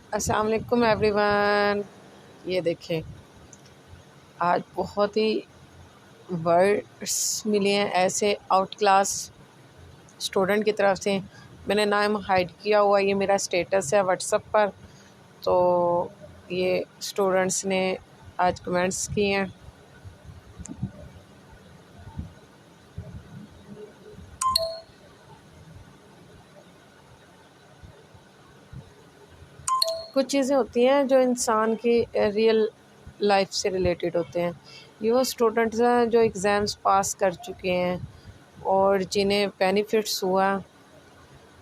अस्सलाम वालेकुम एवरीवन। ये देखें, आज बहुत ही वर्ड्स मिले हैं ऐसे आउट क्लास स्टूडेंट की तरफ से। मैंने नाम हाइड किया हुआ, ये मेरा स्टेटस है व्हाट्सएप पर। तो ये स्टूडेंट्स ने आज कमेंट्स किए हैं। कुछ चीज़ें होती हैं जो इंसान की रियल लाइफ से रिलेटेड होते हैं। ये वो स्टूडेंट्स हैं जो एग्ज़ाम्स पास कर चुके हैं और जिन्हें बेनिफिट्स हुआ,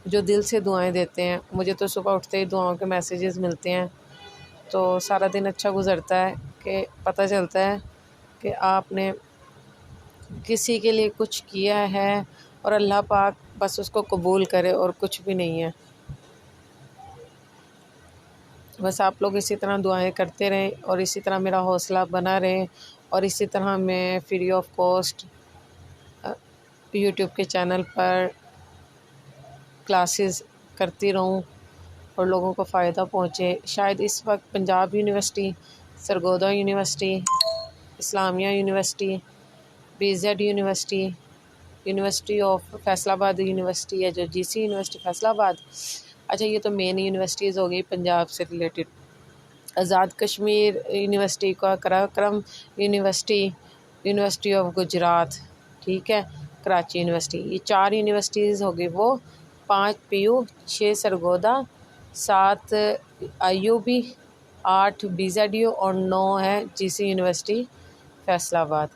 जो दिल से दुआएं देते हैं। मुझे तो सुबह उठते ही दुआओं के मैसेजेस मिलते हैं, तो सारा दिन अच्छा गुजरता है कि पता चलता है कि आपने किसी के लिए कुछ किया है और अल्लाह पाक बस उसको कबूल करे और कुछ भी नहीं है। बस आप लोग इसी तरह दुआएं करते रहें और इसी तरह मेरा हौसला बना रहे और इसी तरह मैं फ्री ऑफ कॉस्ट यूट्यूब के चैनल पर क्लासेस करती रहूं और लोगों को फ़ायदा पहुँचे। शायद इस वक्त Punjab university, Sargodha university, Islamia university, BZ university, university of Faisalabad university है जो GC यूनिवर्सिटी फैसलाबाद। अच्छा, ये तो मेन यूनिवर्सिटीज़ हो गई पंजाब से रिलेटेड। आज़ाद कश्मीर यूनिवर्सिटी का, Karakoram university, university of Gujarat, ठीक है, कराची यूनिवर्सिटी। ये 4 यूनिवर्सिटीज़ हो गई वो। 5 PU, 6 सरगोदा, 7 IUB, 8 BZU और 9 है GC यूनिवर्सिटी फैसलाबाद।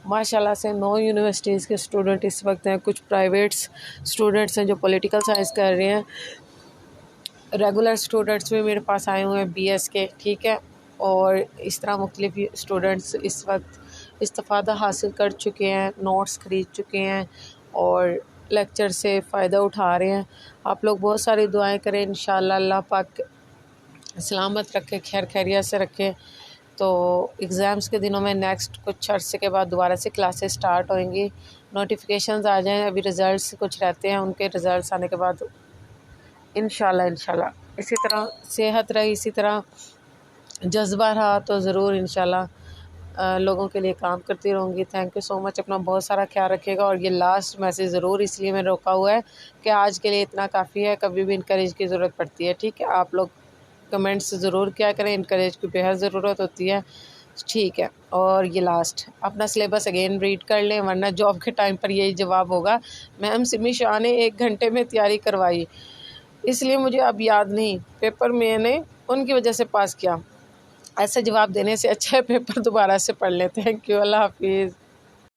माशाल्लाह से 9 यूनिवर्सिटीज़ के स्टूडेंट इस वक्त हैं। कुछ प्राइवेट्स स्टूडेंट्स हैं जो पॉलिटिकल साइंस कर रहे हैं। रेगुलर स्टूडेंट्स भी मेरे पास आए हुए हैं BS के, ठीक है। और इस तरह मुख्तलिफ स्टूडेंट्स इस वक्त इस्तिफ़ादा हासिल कर चुके हैं, नोट्स ख़रीद चुके हैं और लेक्चर से फ़ायदा उठा रहे हैं। आप लोग बहुत सारी दुआएं करें, इंशाअल्लाह अल्लाह पाक सलामत रखे, खैर खैरियत से रखे। तो एग्ज़ाम्स के दिनों में नेक्स्ट कुछ अरसे के बाद दोबारा से क्लासेस स्टार्ट होंगी। नोटिफिकेशंस आ जाएं, अभी रिज़ल्ट्स कुछ रहते हैं, उनके रिज़ल्ट्स आने के बाद इंशाल्लाह इसी तरह सेहत रही, इसी तरह जज्बा रहा तो ज़रूर इंशाल्लाह लोगों के लिए काम करती रहूँगी। Thank you so much. अपना बहुत सारा ख्याल रखिएगा। और ये लास्ट मैसेज ज़रूर इसलिए मैंने रोका हुआ है कि आज के लिए इतना काफ़ी है, कभी भी इनकरेज की ज़रूरत पड़ती है, ठीक है। आप लोग कमेंट्स ज़रूर क्या करें, इनकरेज की बेहद ज़रूरत होती है, ठीक है। और ये लास्ट अपना सिलेबस अगेन रीड कर लें, वरना जॉब के टाइम पर यही जवाब होगा, मैम सिमी शाह ने 1 घंटे में तैयारी करवाई इसलिए मुझे अब याद नहीं, पेपर मैंने उनकी वजह से पास किया। ऐसा जवाब देने से अच्छा है पेपर दोबारा से पढ़ लें। थैंक यू, अल्लाह हाफिज़।